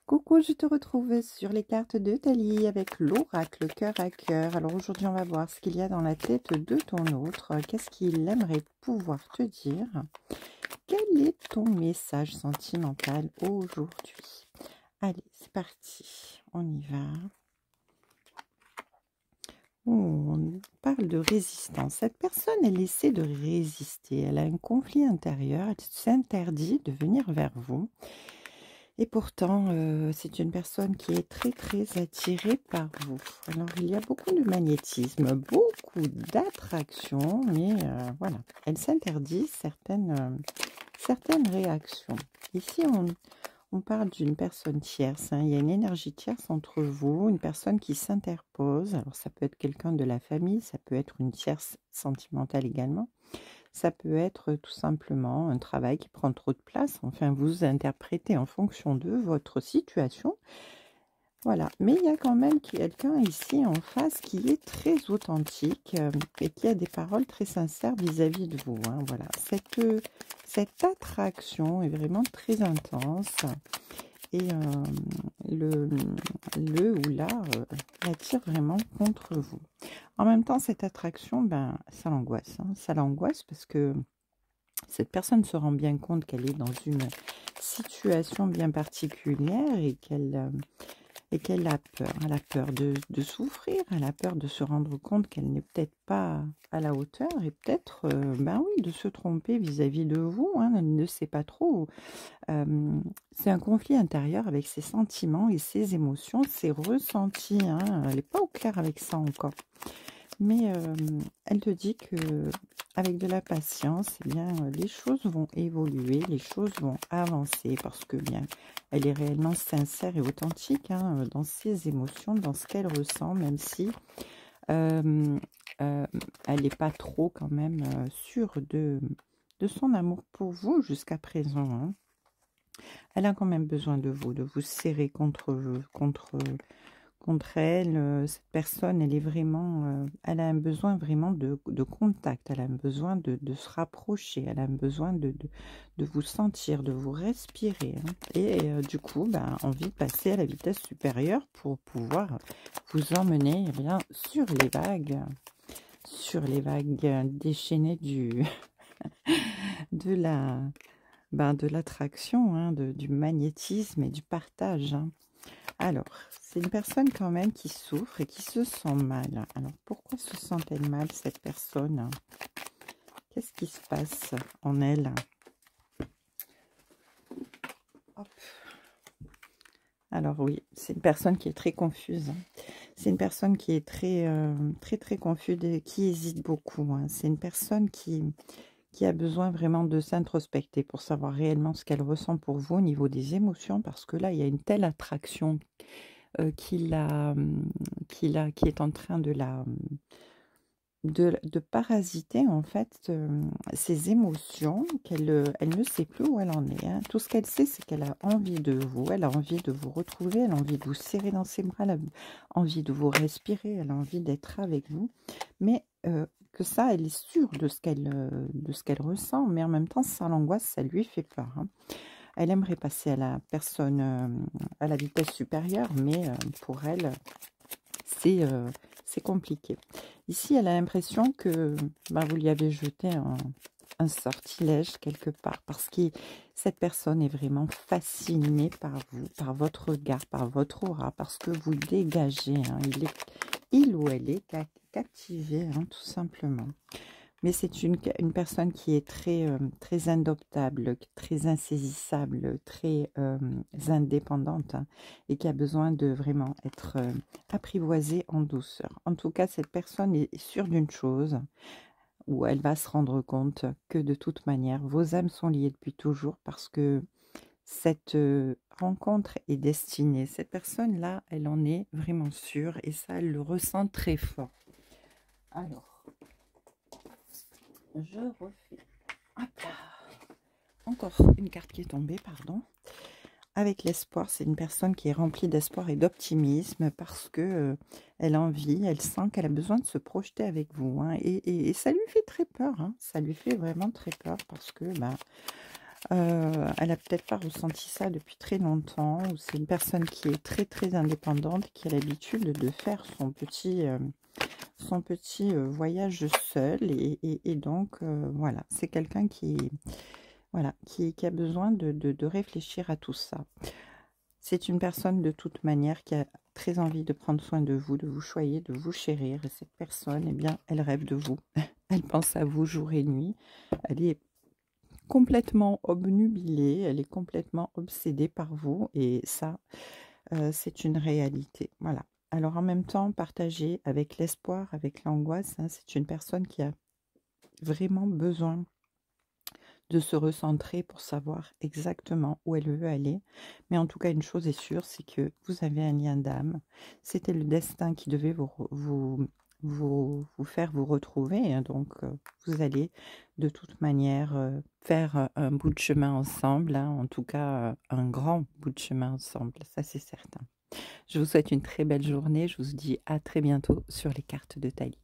Coucou, je te retrouve sur les cartes de Thalie avec l'oracle cœur à cœur. Alors aujourd'hui, on va voir ce qu'il y a dans la tête de ton autre. Qu'est-ce qu'il aimerait pouvoir te dire? Quel est ton message sentimental aujourd'hui? Allez, c'est parti. On y va. On parle de résistance. Cette personne, elle essaie de résister. Elle a un conflit intérieur. Elle s'interdit de venir vers vous. Et pourtant, c'est une personne qui est très, très attirée par vous. Alors, il y a beaucoup de magnétisme, beaucoup d'attraction, mais voilà, elle s'interdit certaines réactions. Ici, on parle d'une personne tierce, hein. Il y a une énergie tierce entre vous, une personne qui s'interpose. Alors, ça peut être quelqu'un de la famille, ça peut être une tierce sentimentale également. Ça peut être tout simplement un travail qui prend trop de place. Enfin, vous interprétez en fonction de votre situation. Voilà. Mais il y a quand même quelqu'un ici en face qui est très authentique et qui a des paroles très sincères vis-à-vis de vous, hein. Voilà. Cette attraction est vraiment très intense. Et le ou la l'attire vraiment contre vous. En même temps, cette attraction, ben, ça l'angoisse, hein. Ça l'angoisse parce que cette personne se rend bien compte qu'elle est dans une situation bien particulière et qu'elle a peur. Elle a peur de souffrir, elle a peur de se rendre compte qu'elle n'est peut-être pas à la hauteur et peut-être, ben oui, de se tromper vis-à-vis de vous, hein. Elle ne sait pas trop. C'est un conflit intérieur avec ses sentiments et ses émotions, ses ressentis, hein. Elle n'est pas au clair avec ça encore. Mais elle te dit que avec de la patience, eh bien, les choses vont évoluer, les choses vont avancer parce que bien, elle est réellement sincère et authentique, hein, dans ses émotions, dans ce qu'elle ressent, même si elle n'est pas trop quand même sûre de son amour pour vous jusqu'à présent, hein. Elle a quand même besoin de vous serrer contre elle. Cette personne, elle est vraiment, elle a un besoin vraiment de contact, elle a un besoin de se rapprocher, elle a un besoin de vous sentir, de vous respirer, hein. Et du coup, ben, envie de passer à la vitesse supérieure pour pouvoir vous emmener, eh bien, sur les vagues déchaînées de l'attraction, hein, du magnétisme et du partage, hein. Alors, c'est une personne quand même qui souffre et qui se sent mal. Alors, pourquoi se sent-elle mal, cette personne? Qu'est-ce qui se passe en elle? Hop. Alors oui, c'est une personne qui est très confuse, hein. C'est une personne qui est très confuse et qui hésite beaucoup, hein. C'est une personne qui a besoin vraiment de s'introspecter pour savoir réellement ce qu'elle ressent pour vous au niveau des émotions, parce que là, il y a une telle attraction qui est en train de parasiter en fait ses émotions, elle ne sait plus où elle en est, hein. Tout ce qu'elle sait, c'est qu'elle a envie de vous, elle a envie de vous retrouver, elle a envie de vous serrer dans ses bras, elle a envie de vous respirer, elle a envie d'être avec vous, mais que ça, elle est sûre de ce qu'elle ressent, mais en même temps, ça l'angoisse, ça lui fait peur, hein. Elle aimerait passer à la personne, à la vitesse supérieure, mais pour elle, c'est compliqué. Ici, elle a l'impression que bah, vous lui avez jeté un sortilège quelque part, parce que cette personne est vraiment fascinée par vous, par votre regard, par votre aura, parce que vous dégagez, hein. Il ou elle est captivé, hein, tout simplement. Mais c'est une personne qui est très indoptable, très insaisissable, très indépendante, hein, et qui a besoin de vraiment être apprivoisée en douceur. En tout cas, cette personne est sûre d'une chose, où elle va se rendre compte que de toute manière, vos âmes sont liées depuis toujours, parce que cette rencontre est destinée. Cette personne-là, elle en est vraiment sûre, et ça, elle le ressent très fort. Alors, je refais. Hop là. Encore une carte qui est tombée, pardon. Avec l'espoir, c'est une personne qui est remplie d'espoir et d'optimisme parce que elle a envie, elle sent qu'elle a besoin de se projeter avec vous, hein, et ça lui fait très peur, hein. Ça lui fait vraiment très peur parce que bah, Elle a peut-être pas ressenti ça depuis très longtemps, ou c'est une personne qui est très très indépendante, qui a l'habitude de faire son petit voyage seul, et donc voilà, c'est quelqu'un qui, voilà, qui a besoin de réfléchir à tout ça. C'est une personne de toute manière qui a très envie de prendre soin de vous choyer, de vous chérir, et cette personne, eh bien, elle rêve de vous. Elle pense à vous jour et nuit. Elle est complètement obnubilée, elle est complètement obsédée par vous, et ça, c'est une réalité. Voilà. Alors en même temps, partagez avec l'espoir, avec l'angoisse, hein, c'est une personne qui a vraiment besoin de se recentrer pour savoir exactement où elle veut aller. Mais en tout cas, une chose est sûre, c'est que vous avez un lien d'âme. C'était le destin qui devait vous faire vous retrouver, hein. Donc, vous allez de toute manière faire un bout de chemin ensemble, hein. En tout cas, un grand bout de chemin ensemble, ça c'est certain. Je vous souhaite une très belle journée. Je vous dis à très bientôt sur les cartes de Thalie.